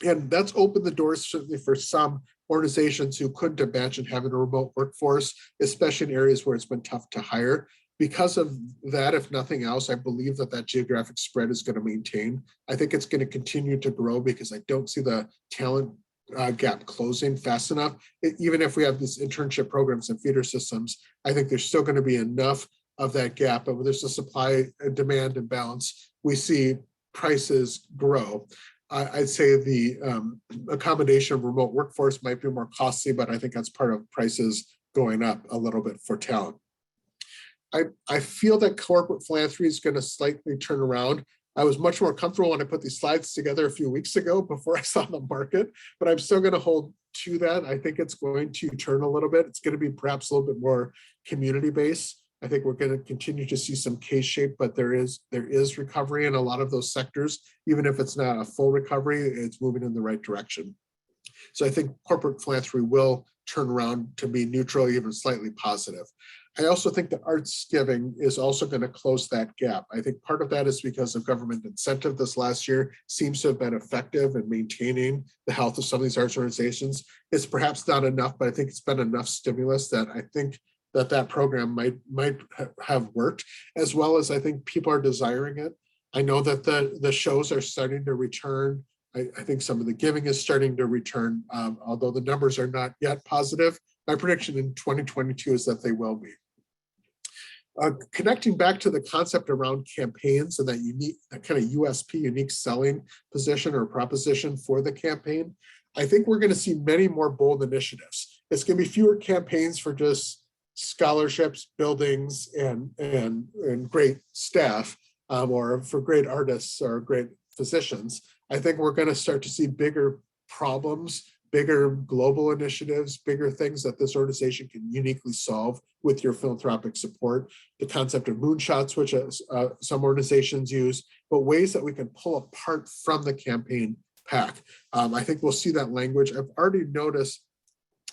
And that's opened the doors certainly for some organizations who couldn't imagine having a remote workforce, especially in areas where it's been tough to hire. Because of that, if nothing else, I believe that that geographic spread is going to maintain. I think it's going to continue to grow because I don't see the talent gap closing fast enough. Even if we have these internship programs and feeder systems, I think there's still going to be enough of that gap. But when there's a supply and demand imbalance, we see prices grow. I'd say the accommodation of remote workforce might be more costly, but I think that's part of prices going up a little bit for talent. I feel that corporate philanthropy is going to slightly turn around. I was much more comfortable when I put these slides together a few weeks ago before I saw the market, but I'm still going to hold to that. I think it's going to turn a little bit. It's going to be perhaps a little bit more community-based. I think we're going to continue to see some K-shape, but there is recovery in a lot of those sectors. Even if it's not a full recovery, it's moving in the right direction. So I think corporate philanthropy will turn around to be neutral, even slightly positive. I also think that arts giving is also going to close that gap. I think part of that is because of government incentive this last year seems to have been effective in maintaining the health of some of these arts organizations. It's perhaps not enough, but I think it's been enough stimulus that I think that program might have worked, as well as I think people are desiring it. I know that the shows are starting to return. I think some of the giving is starting to return, although the numbers are not yet positive. My prediction in 2022 is that they will be. Connecting back to the concept around campaigns and that kind of USP, unique selling position or proposition for the campaign, I think we're going to see many more bold initiatives. It's going to be fewer campaigns for just scholarships, buildings, and great staff, or for great artists or great physicians. I think we're going to start to see bigger problems, bigger global initiatives, bigger things that this organization can uniquely solve with your philanthropic support. The concept of moonshots, which some organizations use, but ways that we can pull apart from the campaign pack. I think we'll see that language. I've already noticed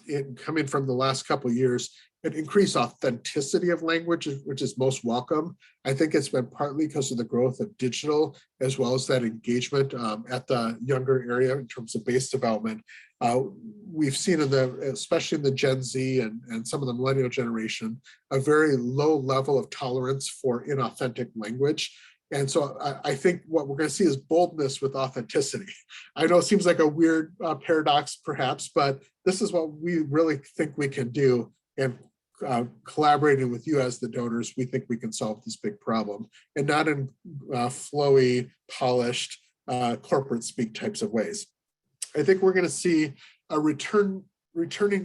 it coming from the last couple of years, an increased authenticity of language, which is most welcome. I think it's been partly because of the growth of digital, as well as that engagement at the younger area in terms of base development. We've seen especially in the Gen Z and some of the millennial generation, a very low level of tolerance for inauthentic language. And so I think what we're going to see is boldness with authenticity. I know it seems like a weird paradox perhaps, but this is what we really think we can do. And collaborating with you as the donors, we think we can solve this big problem, and not in flowy, polished, corporate speak types of ways. I think we're going to see a returning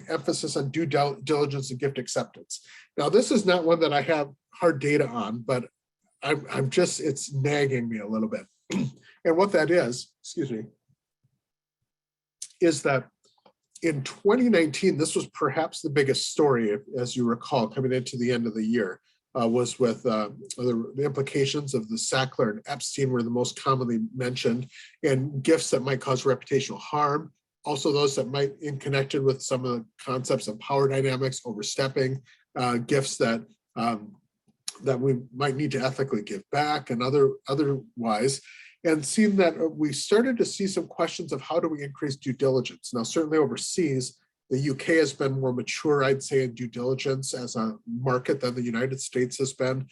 emphasis on due diligence and gift acceptance. Now, this is not one that I have hard data on, but it's nagging me a little bit. And what that is, is that in 2019, this was perhaps the biggest story, as you recall, coming into the end of the year, was with the implications of the Sackler and Epstein were the most commonly mentioned, and gifts that might cause reputational harm. Also those that might in connected with some of the concepts of power dynamics, overstepping, gifts that that we might need to ethically give back and otherwise, and seeing that we started to see some questions of how do we increase due diligence. Now, certainly overseas, the UK has been more mature, I'd say, in due diligence as a market than the United States has been,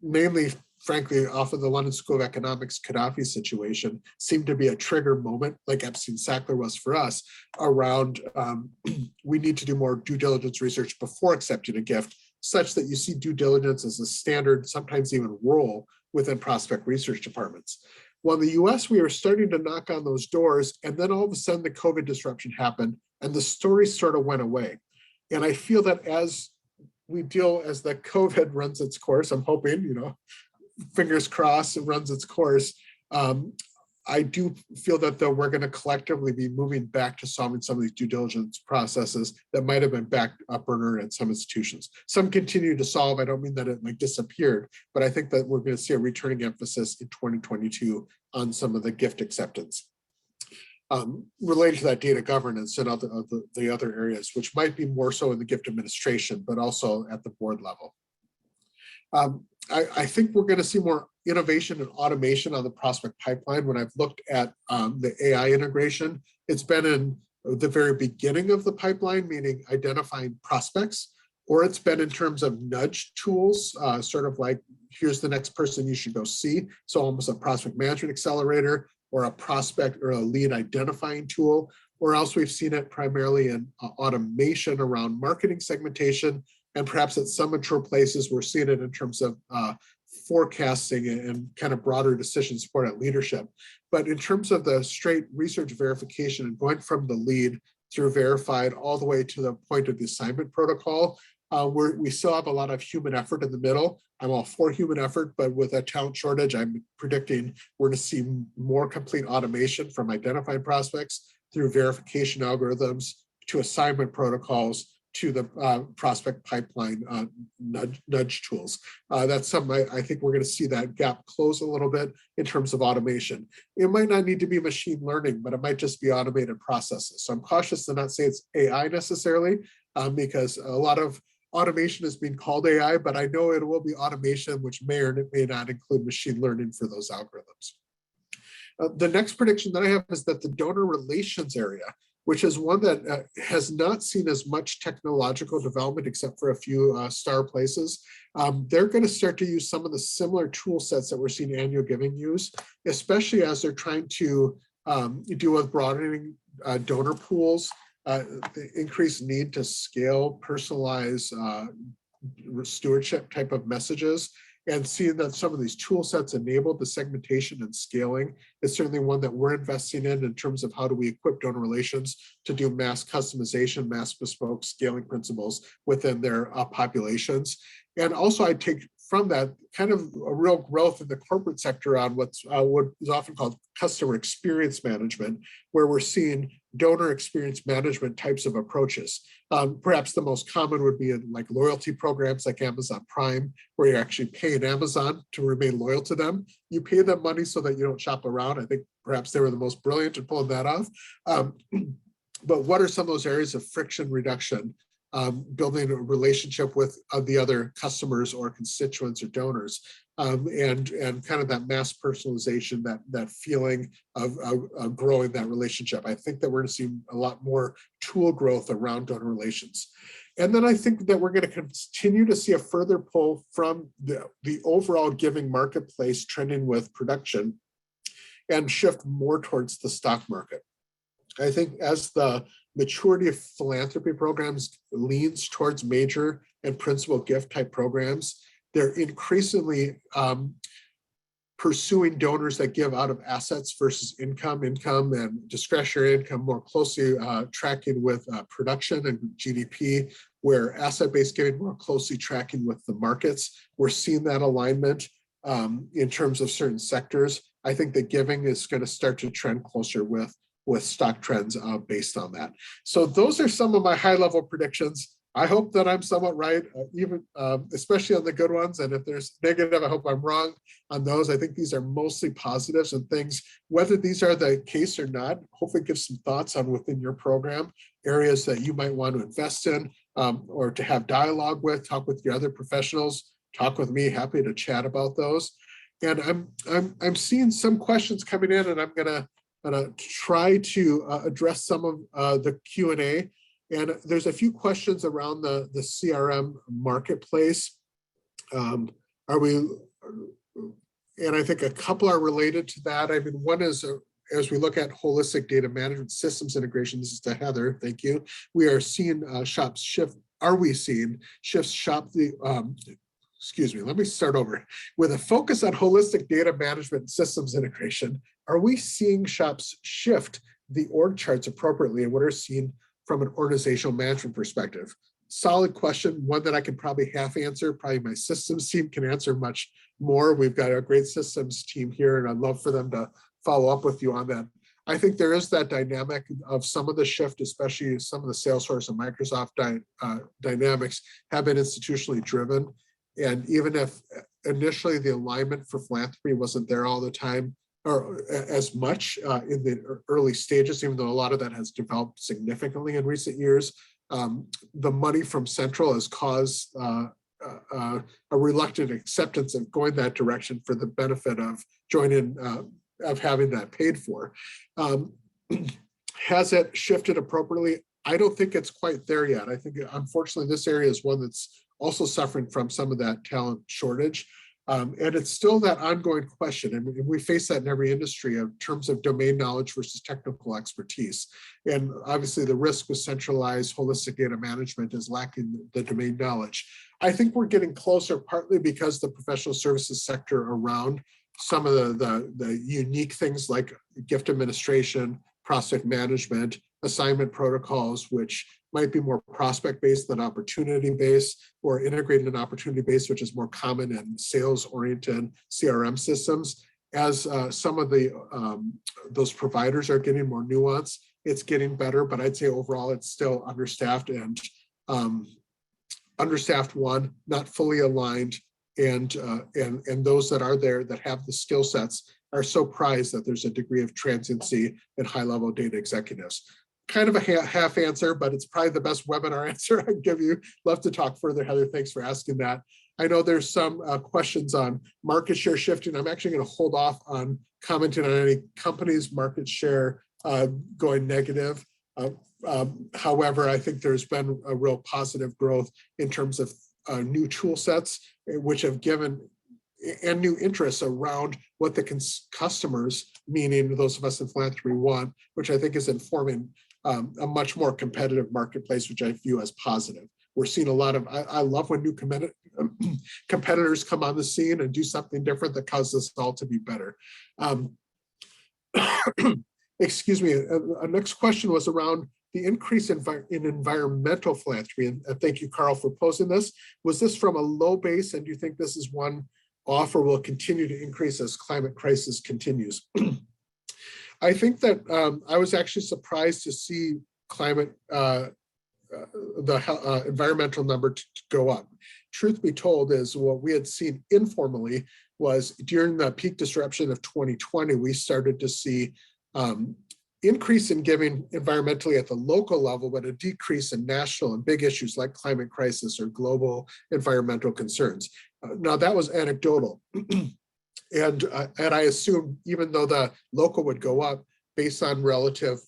mainly, frankly, off of the London School of Economics Gaddafi situation seemed to be a trigger moment, like Epstein-Sackler was for us, around we need to do more due diligence research before accepting a gift, such that you see due diligence as a standard, sometimes even role within prospect research departments. Well, in the US, we were starting to knock on those doors, and then all of a sudden the COVID disruption happened, and the story sort of went away. And I feel that as the COVID runs its course, I'm hoping, fingers crossed, it runs its course. I do feel that though we're going to collectively be moving back to solving some of these due diligence processes that might have been back up burner at some institutions. Some continue to solve. I don't mean that it disappeared, but I think that we're going to see a returning emphasis in 2022 on some of the gift acceptance. Related to that data governance and the other areas, which might be more so in the gift administration, but also at the board level. I think we're going to see more innovation and automation on the prospect pipeline. When I've looked at the AI integration, it's been in the very beginning of the pipeline, meaning identifying prospects, or it's been in terms of nudge tools, sort of like, here's the next person you should go see. So almost a prospect management accelerator or a prospect or a lead identifying tool, or else we've seen it primarily in automation around marketing segmentation. And perhaps at some mature places, we're seeing it in terms of forecasting and kind of broader decision support at leadership. But in terms of the straight research verification and going from the lead through verified all the way to the point of the assignment protocol, we still have a lot of human effort in the middle. I'm all for human effort, but with a talent shortage, I'm predicting we're going to see more complete automation from identifying prospects through verification algorithms to assignment protocols to the prospect pipeline nudge tools. That's something I think we're going to see that gap close a little bit in terms of automation. It might not need to be machine learning, but it might just be automated processes. So I'm cautious to not say it's AI necessarily, because a lot of automation is being called AI, but I know it will be automation, which may or may not include machine learning for those algorithms. The next prediction that I have is that the donor relations area, which is one that has not seen as much technological development except for a few star places. They're going to start to use some of the similar tool sets that we're seeing annual giving use, especially as they're trying to deal with broadening donor pools, the increased need to scale, personalize stewardship type of messages, and seeing that some of these tool sets enable the segmentation and scaling is certainly one that we're investing in terms of how do we equip donor relations to do mass customization, mass bespoke scaling principles within their populations. And also I take from that kind of a real growth in the corporate sector on what is often called customer experience management, where we're seeing donor experience management types of approaches. Perhaps the most common would be in like loyalty programs like Amazon Prime, where you're actually paying Amazon to remain loyal to them. You pay them money so that you don't shop around. I think perhaps they were the most brilliant at pulling that off. But what are some of those areas of friction reduction? Building a relationship with the other customers or constituents or donors, and kind of that mass personalization, that feeling of growing that relationship. I think that we're going to see a lot more tool growth around donor relations. And then I think that we're going to continue to see a further pull from the overall giving marketplace trending with production and shift more towards the stock market. I think as the maturity of philanthropy programs leans towards major and principal gift type programs, they're increasingly pursuing donors that give out of assets versus income and discretionary income, more closely tracking with production and GDP, where asset-based giving more closely tracking with the markets. We're seeing that alignment in terms of certain sectors. I think that giving is going to start to trend closer with stock trends based on that. So those are some of my high-level predictions. I hope that I'm somewhat right, even especially on the good ones. And if there's negative, I hope I'm wrong on those. I think these are mostly positives and things. Whether these are the case or not, hopefully give some thoughts on within your program, areas that you might want to invest in or to have dialogue with, talk with your other professionals. talk with me, happy to chat about those. And I'm seeing some questions coming in, and I'm gonna try to address some of the Q&A. And there's a few questions around the CRM Marketplace. Are we, and I think a couple are related to that. I mean, one is, as we look at holistic data management systems integration, this is to Heather, thank you. We are seeing shops shift, are we seeing shifts shop the, excuse me, let me start over. With a focus on holistic data management systems integration, are we seeing shops shift the org charts appropriately, and what are seen from an organizational management perspective? Solid question, one that I can probably half answer. Probably my systems team can answer much more. We've got a great systems team here, and I'd love for them to follow up with you on that. I think there is that dynamic of some of the shift, especially some of the Salesforce and Microsoft dynamics have been institutionally driven. And even if initially the alignment for philanthropy wasn't there all the time, or as much in the early stages, even though a lot of that has developed significantly in recent years, the money from Central has caused a reluctant acceptance of going that direction for the benefit of joining, of having that paid for. Has it shifted appropriately? I don't think it's quite there yet. I think, unfortunately, this area is one that's also suffering from some of that talent shortage. And it's still that ongoing question. And we face that in every industry in terms of domain knowledge versus technical expertise. And obviously the risk with centralized holistic data management is lacking the domain knowledge. I think we're getting closer, partly because the professional services sector around some of the unique things like gift administration, prospect management, assignment protocols, which might be more prospect-based than opportunity-based, or integrated and opportunity-based, which is more common in sales-oriented CRM systems. As some of the those providers are getting more nuance, it's getting better, but I'd say overall it's still understaffed, and understaffed one, not fully aligned, and those that are there that have the skill sets are so prized that there's a degree of transiency in high-level data executives. Kind of a half answer, but it's probably the best webinar answer I can give you. Love to talk further, Heather. Thanks for asking that. I know there's some questions on market share shifting. I'm actually going to hold off on commenting on any company's market share going negative. However, I think there's been a real positive growth in terms of new tool sets, which have given and new interests around what the customers, meaning those of us in philanthropy, want, which I think is informing a much more competitive marketplace, which I view as positive. We're seeing a lot of, I love when new competitors come on the scene and do something different that causes us all to be better. Excuse me, our next question was around the increase in environmental philanthropy. And thank you, Carl, for posing this. Was this from a low base, and do you think this is one off or will continue to increase as climate crisis continues? I think that I was actually surprised to see climate, the environmental number to go up. Truth be told is what we had seen informally was during the peak disruption of 2020, we started to see increase in giving environmentally at the local level, but a decrease in national and big issues like climate crisis or global environmental concerns. Now that was anecdotal. And I assume even though the local would go up, based on relative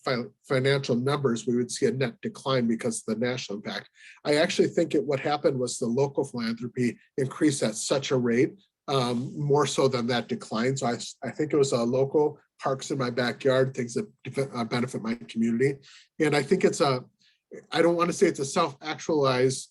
financial numbers, we would see a net decline because of the national impact. I actually think what happened was the local philanthropy increased at such a rate, more so than that decline. So I think it was a local parks in my backyard, things that benefit my community. And I think it's I don't want to say it's a self-actualized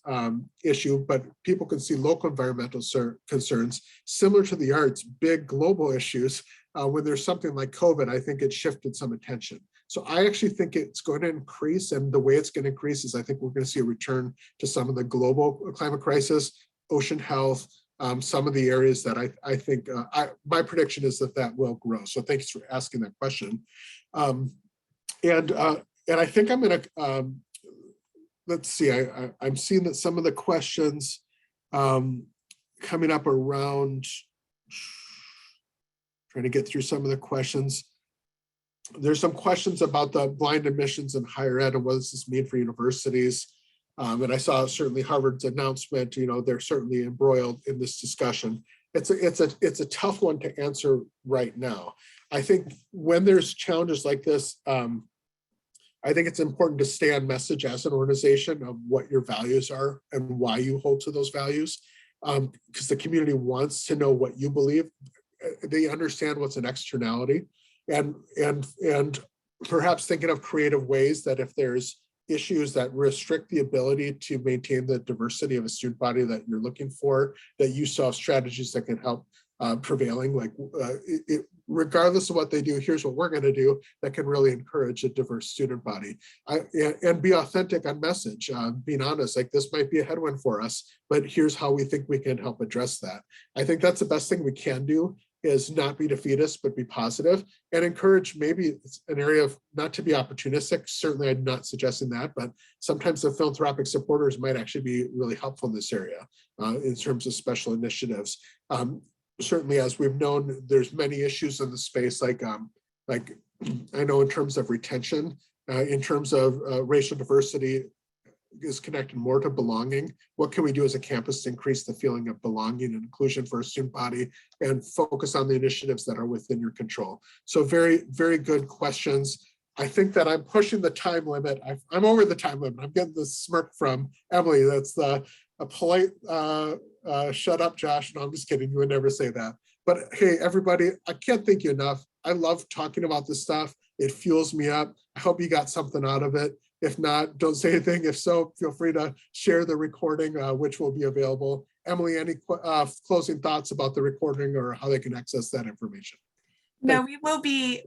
issue, but people can see local environmental concerns similar to the arts, big global issues. When there's something like COVID, I think it shifted some attention. So I actually think it's going to increase, and the way it's going to increase is I think we're going to see a return to some of the global climate crisis, ocean health, some of the areas that I think, my prediction is that will grow. So thanks for asking that question. And I think I'm going to, let's see, I'm seeing that some of the questions coming up around, trying to get through some of the questions. There's some questions about the blind admissions in higher ed and what does this mean for universities. And I saw certainly Harvard's announcement, they're certainly embroiled in this discussion. It's a tough one to answer right now. I think when there's challenges like this, I think it's important to stay on message as an organization of what your values are and why you hold to those values, because the community wants to know what you believe. They understand what's an externality, and perhaps thinking of creative ways that if there's issues that restrict the ability to maintain the diversity of a student body that you're looking for, that you saw strategies that can help prevailing, like regardless of what they do, here's what we're going to do that can really encourage a diverse student body, and be authentic on message, being honest, like this might be a headwind for us, but here's how we think we can help address that. I think that's the best thing we can do, is not be defeatist, but be positive and encourage. Maybe it's an area of not to be opportunistic. Certainly I'm not suggesting that, but sometimes the philanthropic supporters might actually be really helpful in this area in terms of special initiatives. Certainly, as we've known, there's many issues in the space, like I know in terms of retention, in terms of racial diversity is connected more to belonging. What can we do as a campus to increase the feeling of belonging and inclusion for a student body, and focus on the initiatives that are within your control? So very, very good questions. I think that I'm pushing the time limit. I'm over the time limit. I'm getting the smirk from Emily. That's a polite shut up, Josh. No, I'm just kidding. You would never say that. But hey, everybody, I can't thank you enough. I love talking about this stuff. It fuels me up. I hope you got something out of it. If not, don't say anything. If so, feel free to share the recording, which will be available. Emily, any closing thoughts about the recording or how they can access that information? No, we will be.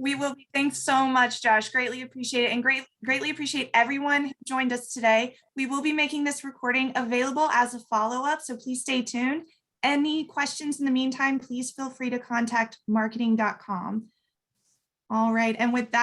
Thanks so much, Josh. Greatly appreciate it, and greatly appreciate everyone who joined us today. We will be making this recording available as a follow-up, so please stay tuned. Any questions in the meantime, please feel free to contact marketing.com. All right, and with that,